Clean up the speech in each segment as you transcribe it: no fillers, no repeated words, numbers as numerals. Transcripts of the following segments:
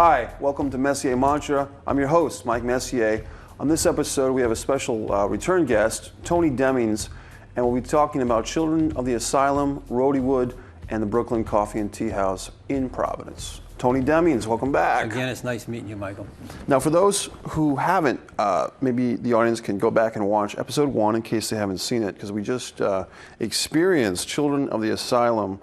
Hi, welcome to Messier Mantra. I'm your host, Mike Messier. On this episode, we have a special return guest, Tony Demings, and we'll be talking about children of the Asylum, RHODYWOOD, and the Brooklyn Coffee and Tea House in Providence. Tony Demings, welcome back. Again, it's nice meeting you, Michael. Now, for those who haven't, maybe the audience can go back and watch episode 1 in case they haven't seen it, because we just experienced Children of the Asylum,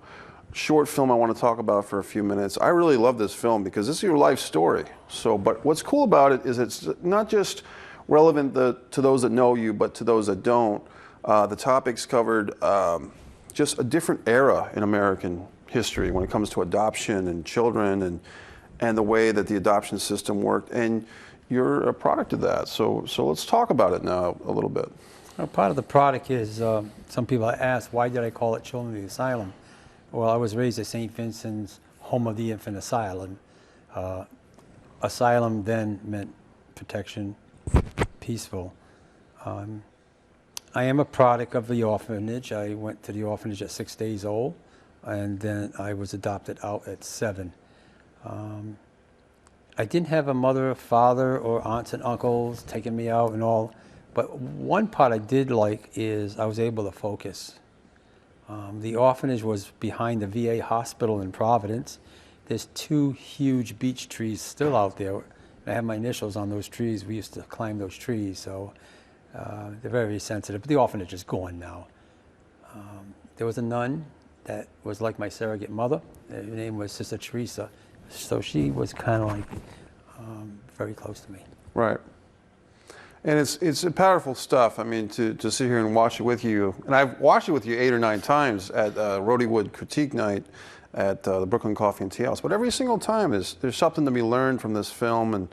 short film I want to talk about for a few minutes. I really love this film because this is your life story. But what's cool about it is it's not just relevant to those that know you, but to those that don't. The topics covered just a different era in American history when it comes to adoption and children and the way that the adoption system worked. And you're a product of that. So let's talk about it now a little bit. Well, part of the product is, some people ask, why did I call it Children of the Asylum? Well, I was raised at St. Vincent's, home of the infant asylum. Asylum then meant protection, peaceful. I am a product of the orphanage. I went to the orphanage at 6 days old, and then I was adopted out at 7. I didn't have a mother, father, or aunts and uncles taking me out and all, but one part I did like is I was able to focus. The orphanage was behind the VA hospital in Providence. There's 2 huge beech trees still out there. I have my initials on those trees. We used to climb those trees, so they're very sensitive. But the orphanage is gone now. There was a nun that was like my surrogate mother. Her name was Sister Teresa. So she was kind of like very close to me. Right. And it's powerful stuff. I mean, to sit here and watch it with you. And I've watched it with you 8 or 9 times at RHODYWOOD Critique Night at the Brooklyn Coffee and Tea House. But every single time there's something to be learned from this film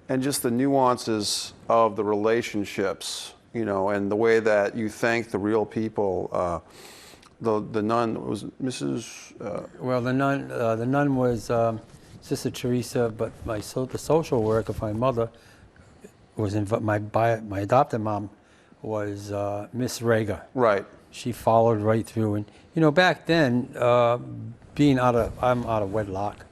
and just the nuances of the relationships, you know, and the way that you thank the real people. The nun was Mrs. Well, the nun was Sister Teresa, but the social work of my mother was my adopted mom was Miss Rager. Right. She followed right through, and you know, back then, I'm out of wedlock.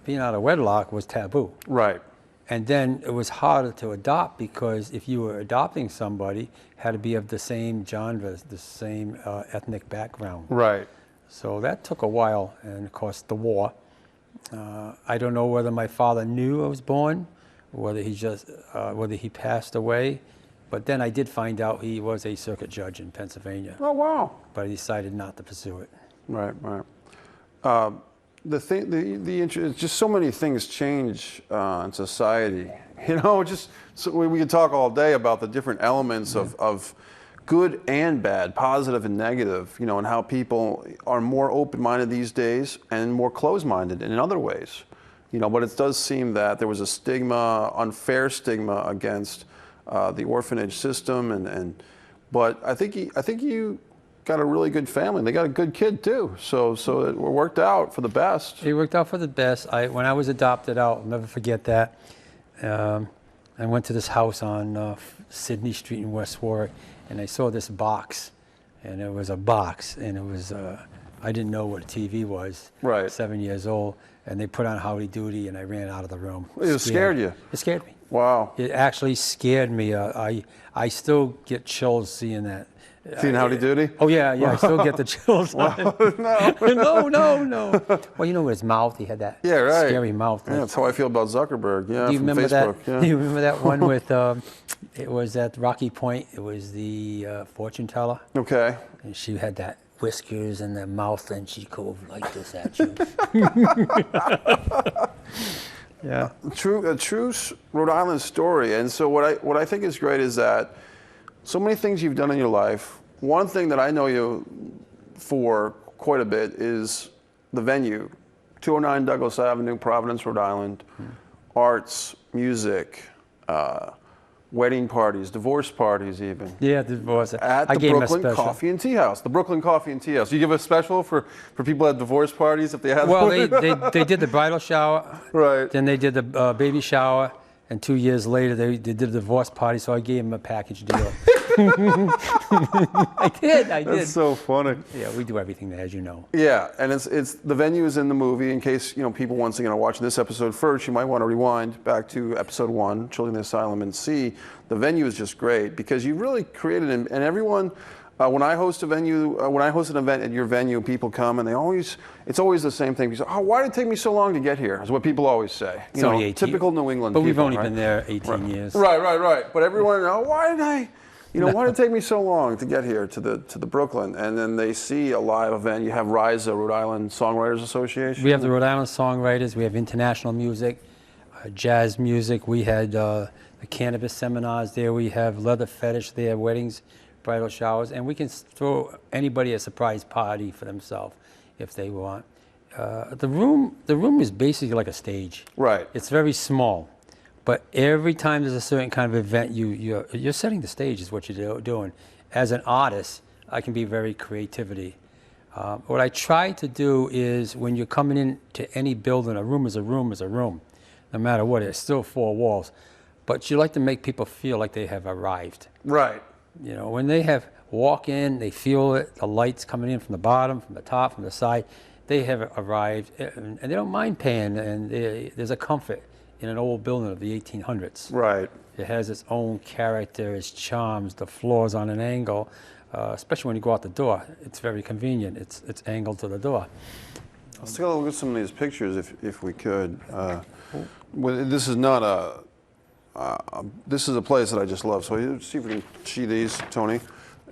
Being out of wedlock was taboo. Right. And then it was harder to adopt because if you were adopting somebody, it had to be of the same genre, the same ethnic background. Right. So that took a while, and of course the war. I don't know whether my father knew I was born, whether he passed away, but then I did find out he was a circuit judge in Pennsylvania. Oh wow! But I decided not to pursue it. Right, right. Just so many things change in society. You know, we could talk all day about the different elements of good and bad, positive and negative. You know, and how people are more open-minded these days and more closed-minded in other ways. You know, but it does seem that there was a stigma, unfair stigma against the orphanage system, but I think you got a really good family. They got a good kid too, so it worked out for the best. It worked out for the best. When I was adopted out, I'll never forget that. I went to this house on Sydney Street in West Warwick, and I saw this box, and it was a box, and it was I didn't know what a TV was. Right. 7 years old. And they put on Howdy Doody, and I ran out of the room. It scared you? It scared me. Wow. It actually scared me. I still get chills seeing that. Seeing Howdy Doody? Oh, yeah, I still get the chills. Wow. No. Well, you know, with his mouth, he had that scary mouth. Yeah, that's how I feel about Zuckerberg, do you from remember Facebook. That? Yeah. Do you remember that one with, it was at Rocky Point, it was the fortune teller. Okay. And she had that whiskers and the mouth, and she'd go like this at you. Yeah. A true Rhode Island story. And so what I think is great is that so many things you've done in your life. One thing that I know you for quite a bit is the venue, 209 Douglas Avenue, Providence, Rhode Island. Arts, music, wedding parties, divorce parties even. Yeah, divorce. At the Brooklyn Coffee and Tea House. The Brooklyn Coffee and Tea House. You give a special for people at divorce parties if they had Well, one? they did the bridal shower. Right. Then they did the baby shower. And 2 years later, they did a divorce party, so I gave them a package deal. I did. That's so funny. Yeah, we do everything there, as you know. Yeah, and it's the venue is in the movie. In case people once again are watching this episode first, you might want to rewind back to episode 1, Children in the Asylum, and see the venue is just great because you really created and everyone. When I host a venue, when I host an event at your venue, people come and it's always the same thing. They say, "Oh, why did it take me so long to get here?" Is what people always say. It's only 18. Typical New England. But people, we've only right? been there 18 years. Right. But everyone, why did I? Why did it take me so long to get here to the Brooklyn? And then they see a live event. You have RISA, Rhode Island Songwriters Association. We have the Rhode Island Songwriters. We have international music, jazz music. We had the cannabis seminars there. We have leather fetish there, weddings, bridal showers, and we can throw anybody a surprise party for themselves if they want. The room is basically like a stage. Right. It's very small. But every time there's a certain kind of event, you're setting the stage is what you're doing. As an artist, I can be very creativity. What I try to do is when you're coming into any building, a room is a room is a room, no matter what. It's still 4 walls. But you like to make people feel like they have arrived. Right. When they walk in, they feel it, the lights coming in from the bottom, from the top, from the side, they have arrived, and they don't mind paying, and there's a comfort in an old building of the 1800s. Right. It has its own character, its charms, the floor's on an angle, especially when you go out the door. It's very convenient. It's angled to the door. Let's take a look at some of these pictures if we could. This is not this is a place that I just love. So see if we can see these, Tony.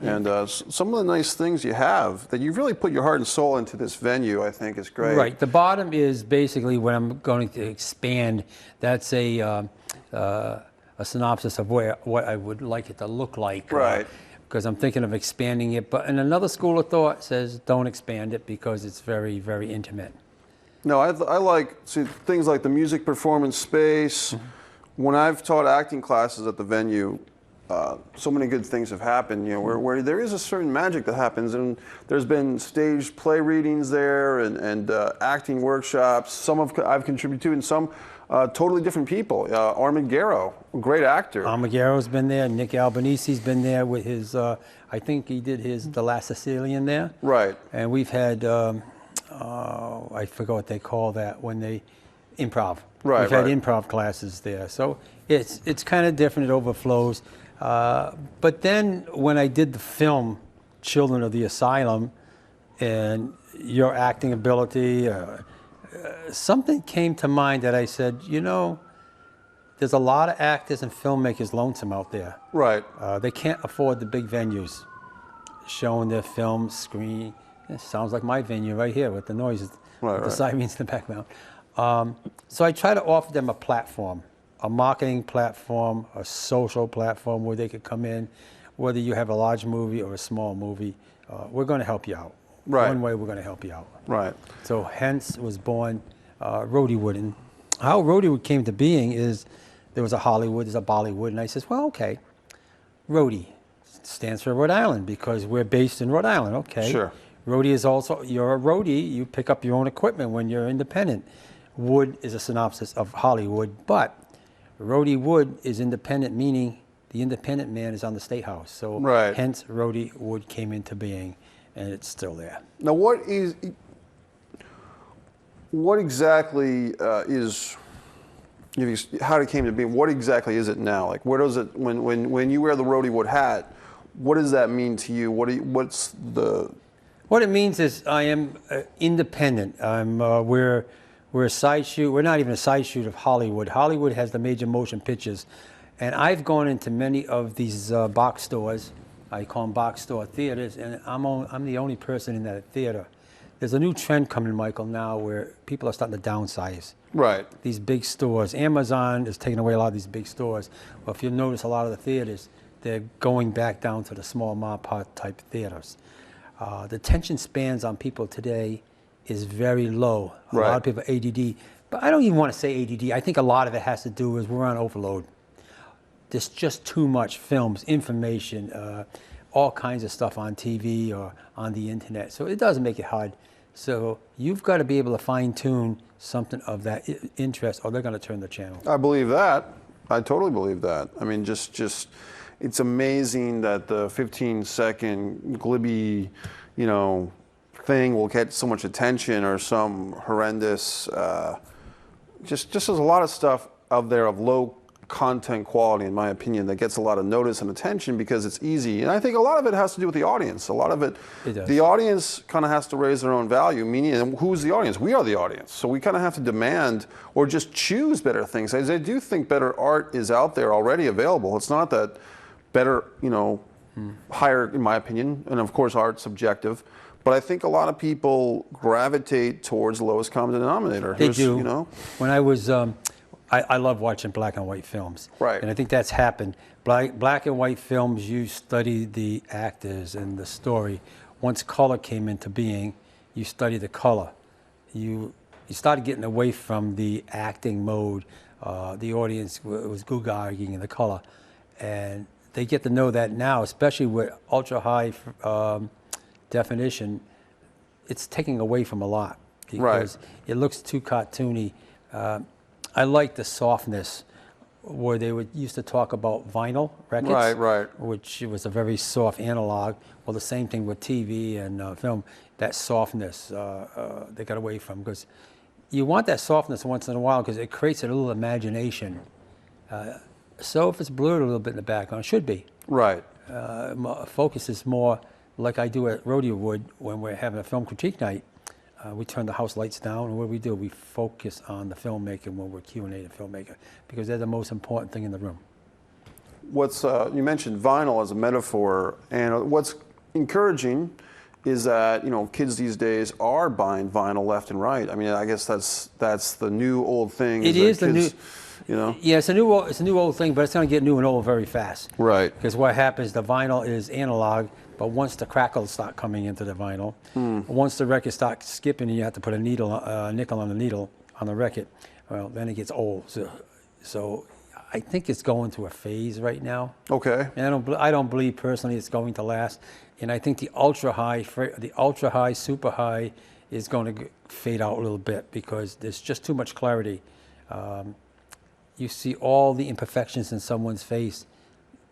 And some of the nice things you have that you've really put your heart and soul into this venue, I think, is great. Right. The bottom is basically when I'm going to expand. That's a synopsis of what I would like it to look like. Right. Because I'm thinking of expanding it. But and another school of thought says don't expand it because it's very, very intimate. No, I like things like the music performance space. Mm-hmm. When I've taught acting classes at the venue, so many good things have happened, where there is a certain magic that happens, and there's been staged play readings there and acting workshops. Some I've contributed to, and some totally different people. Armagero, great actor. Armagero's been there. Nick Albanese's been there with his, I think he did The Last Sicilian there. Right. And we've had, I forgot what they call that when they improv. Right. We've had improv classes there, so it's kind of different. It overflows. But then when I did the film Children of the Asylum and your acting ability, something came to mind that I said, there's a lot of actors and filmmakers lonesome out there. Right. They can't afford the big venues showing their film screen. It sounds like my venue right here with the noises, with the sirens in the background. So I try to offer them a platform. A marketing platform, a social platform where they could come in, whether you have a large movie or a small movie, we're going to help you out. Right. One way we're going to help you out. Right. So hence was born RHODYWOOD. And how RHODYWOOD came to being is there was a Hollywood, there's a Bollywood, and I says, well, okay, Roadie stands for Rhode Island because we're based in Rhode Island, okay. Sure. Roadie is also, you're a roadie, you pick up your own equipment when you're independent. Wood is a synopsis of Hollywood, but RHODYWOOD is independent, meaning the independent man is on the State House. So hence RHODYWOOD came into being, and it's still there. Now, what exactly is, how it came to be? What exactly is it now? Like, where does it, when you wear the RHODYWOOD hat, what does that mean to you? What it means is I am independent. We're a side shoot. We're not even a side shoot of Hollywood. Hollywood has the major motion pictures. And I've gone into many of these box stores. I call them box store theaters. And I'm the only person in that theater. There's a new trend coming, Michael, now where people are starting to downsize. Right. These big stores. Amazon is taking away a lot of these big stores. Well, if you notice a lot of the theaters, they're going back down to the small mom-pop type theaters. The attention spans on people today is very low. A lot of people are ADD, but I don't even want to say ADD. I think a lot of it has to do with we're on overload. There's just too much films, information, all kinds of stuff on TV or on the internet. So it does make it hard. So you've got to be able to fine tune something of that interest or they're going to turn the channel. I believe that. I totally believe that. I mean, just it's amazing that the 15-second glibby, thing will get so much attention, or some horrendous, just there's a lot of stuff out there of low content quality, in my opinion, that gets a lot of notice and attention because it's easy. And I think a lot of it has to do with the audience. A lot of it the audience kind of has to raise their own value, meaning who's the audience? We are the audience. So we kind of have to demand or just choose better things. I do think better art is out there already available. It's not that better, higher, in my opinion, and of course art's subjective, but I think a lot of people gravitate towards the lowest common denominator. They do. When I was, I love watching black and white films. Right. And I think that's happened. Black and white films, you study the actors and the story. Once color came into being, you study the color. You started getting away from the acting mode. The audience was goo-gagging in the color. And they get to know that now, especially with ultra-high definition. It's taking away from a lot because it looks too cartoony. I like the softness where they used to talk about vinyl records, which was a very soft analog. Well, the same thing with TV and film. That softness they got away from, because you want that softness once in a while because it creates a little imagination. So if it's blurred a little bit in the background, it should be. Right. Focus is more like I do at RHODYWOOD when we're having a film critique night. We turn the house lights down, and what we do, we focus on the filmmaker when we're Q&A the filmmaker, because they're the most important thing in the room. What's you mentioned vinyl as a metaphor, and what's encouraging is that kids these days are buying vinyl left and right. I mean, I guess that's the new old thing. It is the new. Yeah, it's a new old thing, but it's going to get new and old very fast. Right. Because what happens, the vinyl is analog, but once the crackles start coming into the vinyl, once the record starts skipping and you have to put a nickel on the needle on the record, well, then it gets old. So I think it's going through a phase right now. Okay. And I don't believe personally it's going to last. And I think the ultra high, super high is going to fade out a little bit because there's just too much clarity. You see all the imperfections in someone's face.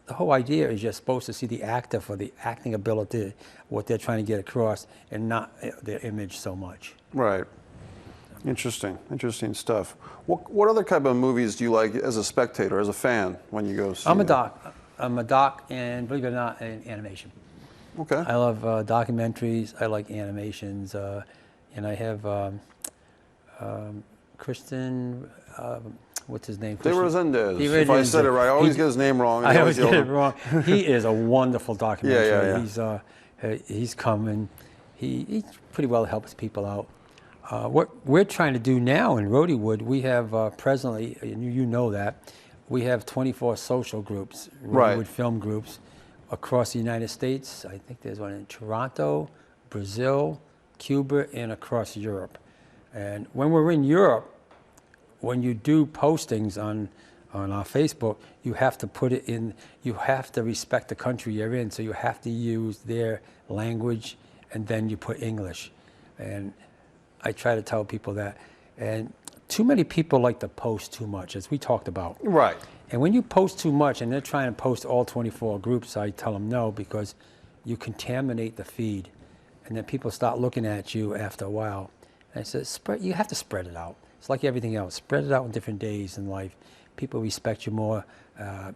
The whole idea is you're supposed to see the actor for the acting ability, what they're trying to get across, and not their image so much. Right. Interesting stuff. What other type of movies do you like as a spectator, as a fan, when you go see? I'm a doc, and believe it or not, in animation. Okay. I love documentaries. I like animations, and I have Kristen. What's his name? Resendez. If I said it right, I always get his name wrong. I always get it wrong. He is a wonderful documentary. Yeah. He's come and he pretty well helps people out. What we're trying to do now in RHODYWOOD, we have presently, and you know that, we have 24 social groups, RHODYWOOD film groups across the United States. I think there's one in Toronto, Brazil, Cuba, and across Europe. And when we're in Europe, when you do postings on our Facebook, you have to put it in, you have to respect the country you're in, so you have to use their language, and then you put English. And I try to tell people that. And too many people like to post too much, as we talked about. Right. And when you post too much, and they're trying to post all 24 groups, I tell them no, because you contaminate the feed. And then people start looking at you after a while. And I said, you have to spread it out. It's like everything else. Spread it out on different days in life. People respect you more.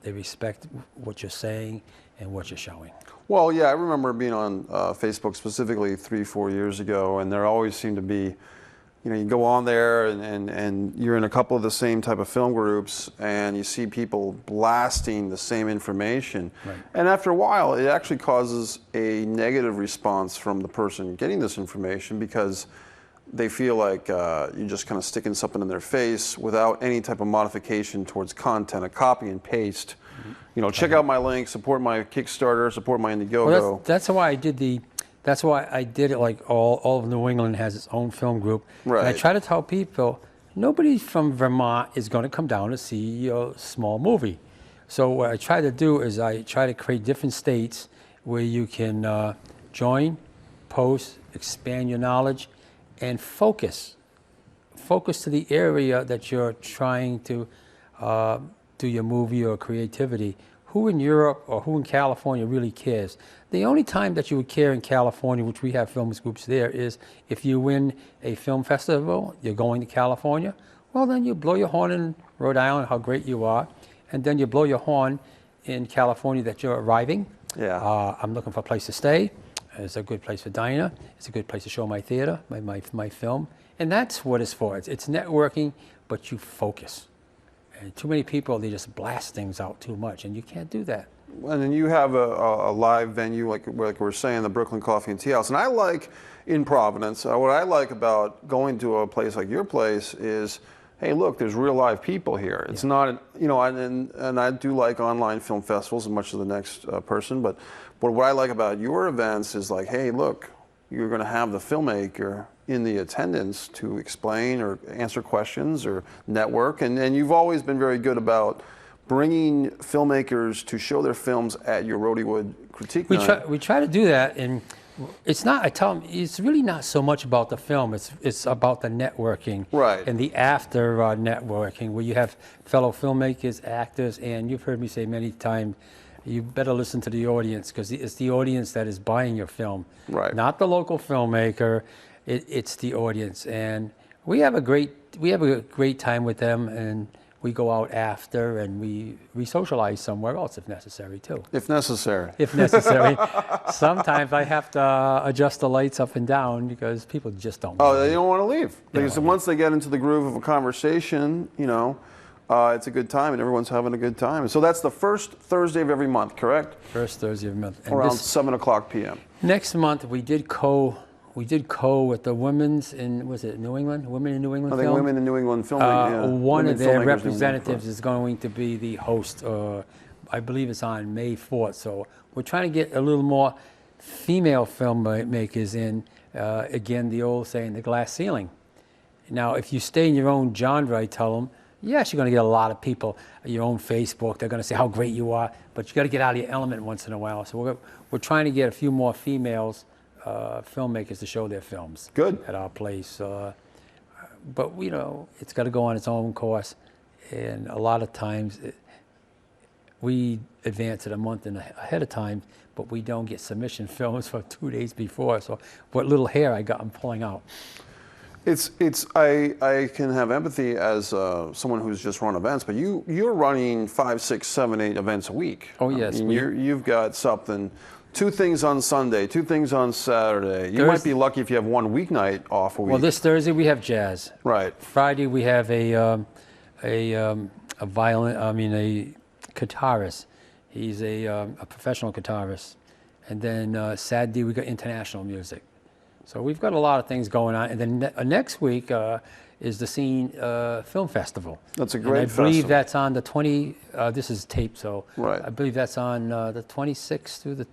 They respect what you're saying and what you're showing. Well, yeah, I remember being on Facebook specifically 3-4 years ago, and there always seemed to be, you go on there and you're in a couple of the same type of film groups, and you see people blasting the same information. Right. And after a while, it actually causes a negative response from the person getting this information, because they feel like you're just kind of sticking something in their face without any type of modification towards content, a copy and paste. Check out my link, support my Kickstarter, support my Indiegogo. Well, that's why I did it. Like all of New England has its own film group. Right. And I try to tell people, nobody from Vermont is going to come down to see your small movie. So what I try to do is I try to create different states where you can join, post, expand your knowledge, and focus to the area that you're trying to do your movie or creativity. who in Europe or who in California really cares? The only time that you would care in California, which we have film groups there, is if you win a film festival, you're going to California, well, then you blow your horn in Rhode Island, how great you are, and then you blow your horn in California that you're arriving. Yeah. I'm looking for a place to stay. It's a good place for diner. It's a good place to show my theater, my film. And that's what it's for. It's networking, but you focus. And too many people, they just blast things out too much, and you can't do that. And then you have a live venue, like we're saying, the Brooklyn Coffee and Tea House. And I like, in Providence, what I like about going to a place like your place is, hey, look, there's real live people here. It's not, you know, and I do like online film festivals as much as the next person, but what I like about your events is like, hey, look, you're going to have the filmmaker in the attendance to explain or answer questions or network, and you've always been very good about bringing filmmakers to show their films at your RHODYWOOD critique night. We try to do that, and it's not, I tell them, it's really not so much about the film, it's about the networking. Right. And the after networking, where you have fellow filmmakers, actors, and you've heard me say many times, you better listen to the audience, because it's the audience that is buying your film. Right. Not the local filmmaker, it's the audience. And we have a great time with them, and we go out after, and we socialize somewhere else if necessary too. If necessary. If necessary. Sometimes I have to adjust the lights up and down because people just don't. Oh, they don't want to leave. Because once they get into the groove of a conversation, you know, it's a good time and everyone's having a good time. So that's the first Thursday of every month, correct? First Thursday of every month. And around 7 o'clock p.m. Next month we did co with the women's in, was it New England? Women in New England I think film? Women in New England Filming. One of their representatives is going to be the host. I believe it's on May 4th. So we're trying to get a little more female filmmakers in. Again, the old saying, the glass ceiling. Now, if you stay in your own genre, I tell them, yes, you're going to get a lot of people, your own Facebook, they're going to say how great you are, but you got to get out of your element once in a while. So we're trying to get a few more females filmmakers to show their films. Good. At our place. But, you know, it's got to go on its own course. And a lot of times we advance it a month ahead of time, but we don't get submission films for 2 days before. So what little hair I got, I'm pulling out. I can have empathy as someone who's just run events, but you're running 5, 6, 7, 8 events a week. Oh, yes. I mean, you've got something, 2 things on Sunday, 2 things on Saturday. You might be lucky if you have 1 weeknight off a week. Well, this Thursday we have jazz. Right. Friday we have a guitarist. He's a professional guitarist. And then Saturday we got international music. So we've got a lot of things going on. And then next week is the Scene Film Festival. That's a great festival. I believe that's on the this is taped, so right. I believe that's on the 26th through the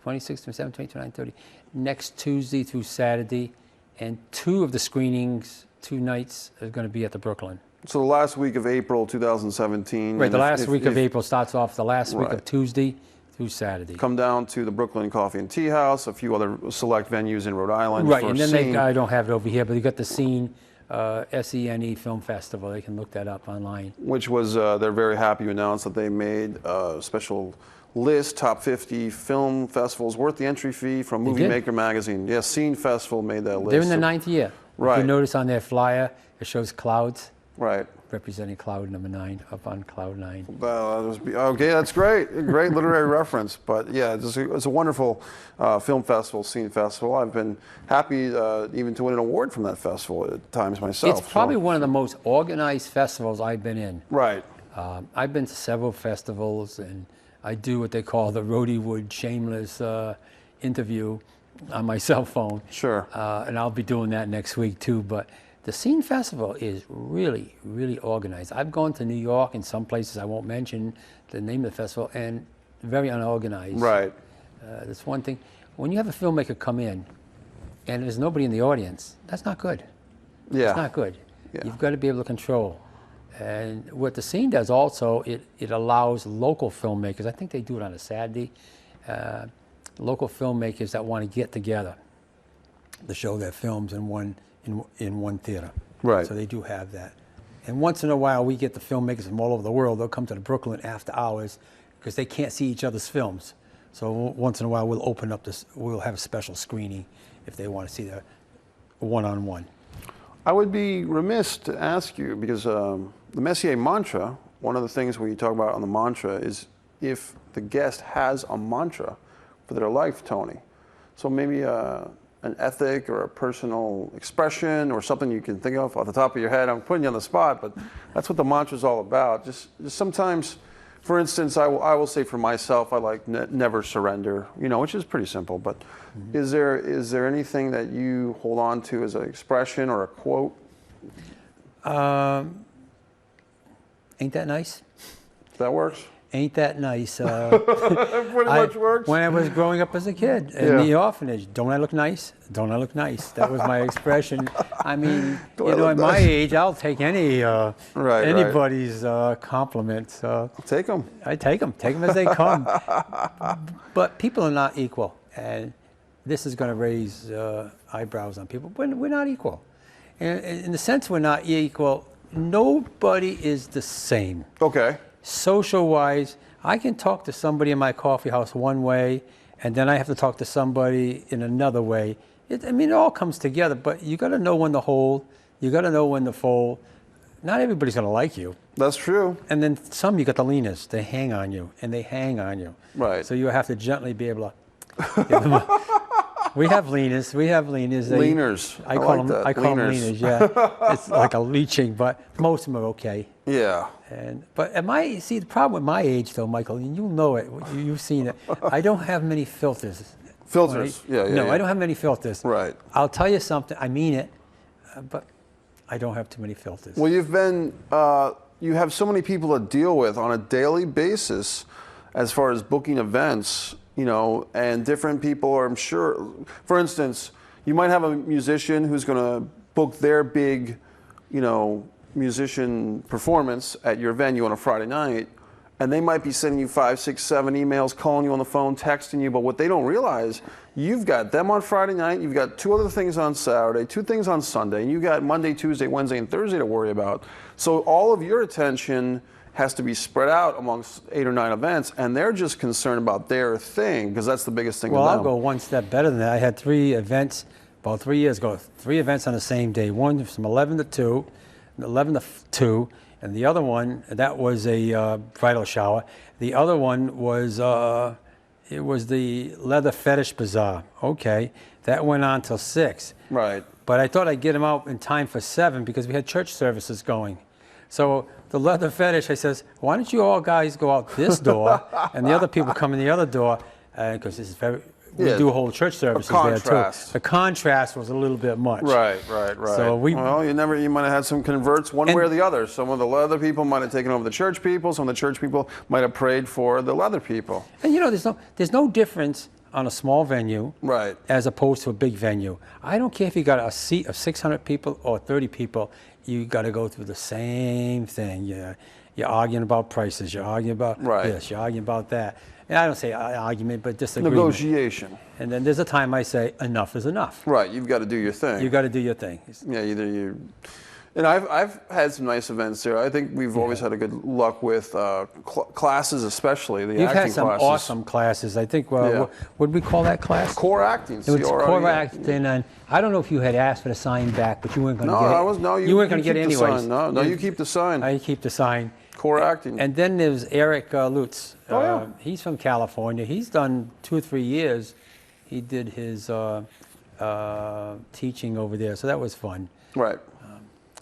26th, 27th, 28th, 29th, 30th. Next Tuesday through Saturday. And 2 of the screenings, 2 nights, are going to be at the Brooklyn. So the last week of April 2017. Right, the last week of April starts off the last week of Tuesday through Saturday. Come down to the Brooklyn Coffee and Tea House, a few other select venues in Rhode Island. Right, and then I don't have it over here, but you got the Scene, SENE Film Festival. They can look that up online. Which was, they're very happy to announce that they made a special list, top 50 film festivals worth the entry fee from Movie Maker magazine. Yes, Scene Festival made that list. They're in the 9th year. Right. If you notice on their flyer, it shows clouds. Right. Representing cloud number 9, up on cloud 9. Okay, that's great. Great literary reference. But yeah, it's a wonderful film festival, Scene Festival. I've been happy even to win an award from that festival at times myself. It's probably one of the most organized festivals I've been in. Right. I've been to several festivals, and I do what they call the RHODYWOOD shameless interview on my cell phone. Sure. And I'll be doing that next week too. But the Scene Festival is really, really organized. I've gone to New York and some places I won't mention the name of the festival, and very unorganized. Right. That's one thing. When you have a filmmaker come in and there's nobody in the audience, that's not good. Yeah. It's not good. Yeah. You've got to be able to control. And what the Scene does also, it allows local filmmakers, I think they do it on a Saturday, local filmmakers that want to get together to show their films in one theater. Right. So they do have that. And once in a while, we get the filmmakers from all over the world. They'll come to the Brooklyn after hours because they can't see each other's films. So once in a while, we'll open up this. We'll have a special screening if they want to see the one-on-one. I would be remiss to ask you, because the Messier Mantra, one of the things we talk about on the mantra is if the guest has a mantra for their life, Tony. So maybe an ethic or a personal expression or something you can think of off the top of your head. I'm putting you on the spot, but that's what the mantra is all about. Just sometimes, for instance, I will say for myself, I like never surrender, you know, which is pretty simple. But is there anything that you hold on to as an expression or a quote? Ain't that nice? That works. Ain't that nice? Pretty much works. When I was growing up as a kid in the orphanage, don't I look nice? Don't I look nice? That was my expression. I mean, you know, at my age, I'll take anybody's compliments. Take them. I take them as they come. But people are not equal, and this is going to raise eyebrows on people. We're not equal. And in the sense we're not equal, nobody is the same. Okay. Social-wise, I can talk to somebody in my coffee house one way, and then I have to talk to somebody in another way. I mean, it all comes together, but you got to know when to hold. You got to know when to fold. Not everybody's going to like you. That's true. And then some, you got the leaners. They hang on you, and they hang on you. Right. So you have to gently be able to give them We have leaners. Leaners. I call them leaners, yeah. It's like a leeching, but most of them are okay. Yeah. But the problem with my age, though, Michael, and you know it, you've seen it, I don't have many filters. Filters, right? yeah. I don't have many filters. Right. I'll tell you something, I mean it, but I don't have too many filters. Well, you have so many people to deal with on a daily basis as far as booking events, you know, and different people are, I'm sure, for instance, you might have a musician who's going to book their big, you know, musician performance at your venue on a Friday night, and they might be sending you 5, 6, 7 emails, calling you on the phone, texting you, but what they don't realize, you've got them on Friday night, you've got 2 other things on Saturday, 2 things on Sunday, and you got Monday, Tuesday, Wednesday, and Thursday to worry about. So all of your attention has to be spread out amongst 8 or 9 events, and they're just concerned about their thing, because that's the biggest thing to them. Well, I'll go one step better than that. I had 3 events about 3 years ago, 3 events on the same day. One from 11 to 2, 11 to 2, and the other one, that was a bridal shower. The other one was, it was the Leather Fetish Bazaar. Okay, that went on till 6. Right. But I thought I'd get them out in time for 7 because we had church services going. So the Leather Fetish, I says, why don't you all guys go out this door and the other people come in the other door, because this is very, we do whole church services there too. The contrast was a little bit much. Right. So you might have had some converts one way or the other. Some of the leather people might have taken over the church people. Some of the church people might have prayed for the leather people. And you know, there's no difference on a small venue, right, as opposed to a big venue. I don't care if you got a seat of 600 people or 30 people. You got to go through the same thing. You're arguing about prices. You're arguing about this. You're arguing about that. And I don't say argument, but disagreement. Negotiation. And then there's a time I say enough is enough. Right. You've got to do your thing. You got to do your thing. Yeah. Either you. And I've had some nice events there. I think we've always had a good luck with classes, especially the You've acting had some classes. Awesome classes. I think, what would we call that class? Core acting. It was core acting, and I don't know if you had asked for the sign back, but you weren't going to get it. You weren't going to get it anyways. No, you keep the sign. I keep the sign. Core acting. And then there's Eric Lutz. He's from California. He's done 2 or 3 years. He did his teaching over there, so that was fun. Right.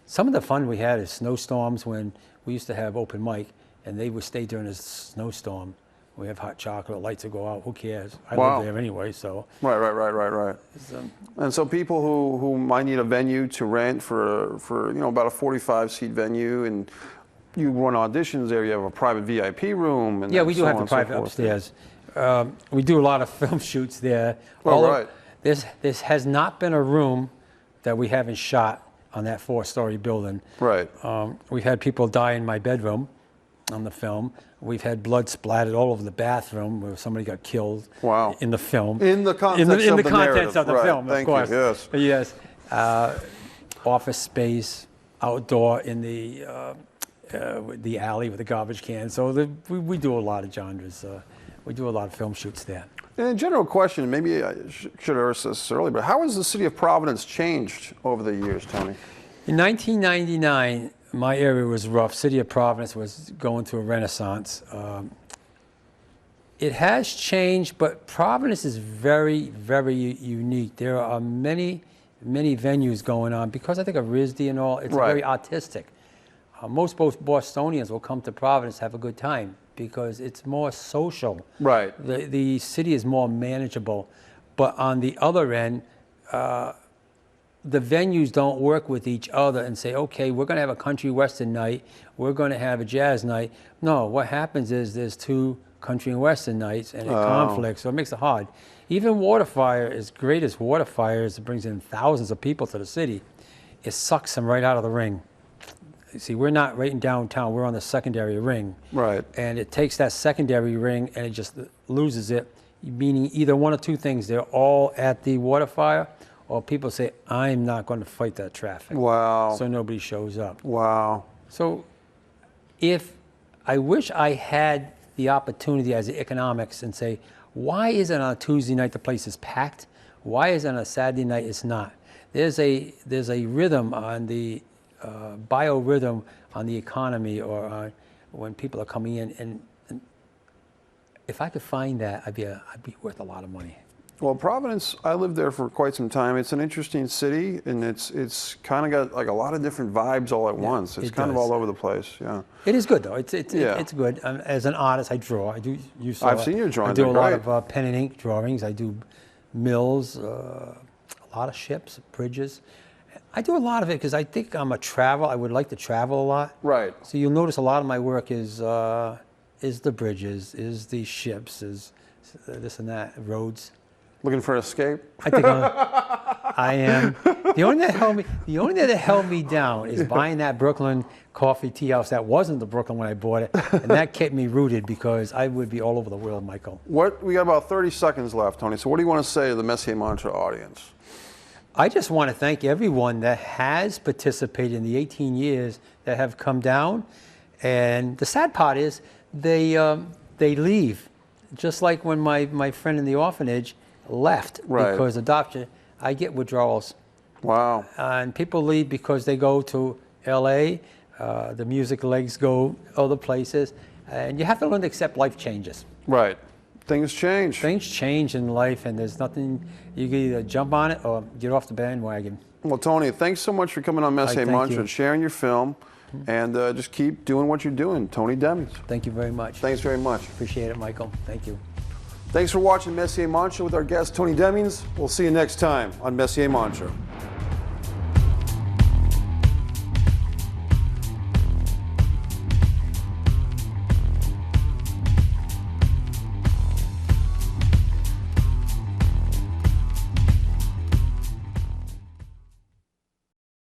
Some of the fun we had is snowstorms when we used to have open mic, and they would stay during a snowstorm. We have hot chocolate, lights would go out. Who cares? I live there anyway, so. Right. And so people who might need a venue to rent for about a 45-seat venue, and you run auditions there. You have a private VIP room. And we do have the private upstairs. We do a lot of film shoots there. This has not been a room that we haven't shot on that 4-story building. Right. We've had people die in my bedroom on the film. We've had blood splattered all over the bathroom where somebody got killed. Wow. In the film. In the context of the narrative. Of the film, Thank of course. You, yes. Office space, outdoor in the the alley with the garbage can. So we do a lot of genres. We do a lot of film shoots there. And a general question, maybe I should have asked this earlier, but how has the city of Providence changed over the years, Tony? In 1999, my area was rough. City of Providence was going through a renaissance. It has changed, but Providence is very, very unique. There are many venues going on because I think of RISD and all. It's very artistic. Most Bostonians will come to Providence, have a good time because it's more social. Right. The city is more manageable, but on the other end, the venues don't work with each other and say, okay, we're going to have a country western night, we're going to have a jazz night. No, what happens is there's two country and western nights and it conflicts, so it makes it hard. Even Waterfire, as great as Waterfire is, it brings in thousands of people to the city, it sucks them right out of the ring. You see, we're not right in downtown, we're on the secondary ring. Right. And it takes that secondary ring and it just loses it, meaning either one of two things, they're all at the Waterfire, or people say, I'm not going to fight that traffic. Wow. So nobody shows up. Wow. So I wish I had the opportunity as the economics and say, why is it on a Tuesday night the place is packed? Why is it on a Saturday night it's not? There's a rhythm on the biorhythm on the economy or when people are coming in, and if I could find that, I'd be worth a lot of money. Well, Providence, I lived there for quite some time. It's an interesting city, and it's kind of got like a lot of different vibes all at once. It's kind of all over the place. Yeah. It is good though. It's good. As an artist, I draw. I do. I've seen your drawings. I do a lot of pen and ink drawings. I do mills, a lot of ships, bridges. I do a lot of it because I think I'm a traveler. I would like to travel a lot. Right. So you'll notice a lot of my work is the bridges, is the ships, is this and that, roads. Looking for escape? I think I am. The only thing that held me down is buying that Brooklyn coffee tea house that wasn't the Brooklyn when I bought it, and that kept me rooted because I would be all over the world, Michael. We got about 30 seconds left, Tony. So what do you want to say to the Messier Mantra audience? I just want to thank everyone that has participated in the 18 years that have come down, and the sad part is they leave, just like when my friend in the orphanage left because adoption. I get withdrawals. Wow. And people leave because they go to LA, the music legs go other places, and you have to learn to accept life changes. Right. Things change. Things change in life, and there's nothing, you can either jump on it or get off the bandwagon. Well, Tony, thanks so much for coming on Messier Mantra and sharing your film, and just keep doing what you're doing. Tony Demings. Thank you very much. Thanks very much. Appreciate it, Michael. Thank you. Thanks for watching Messier Mantra with our guest, Tony Demings. We'll see you next time on Messier Mantra.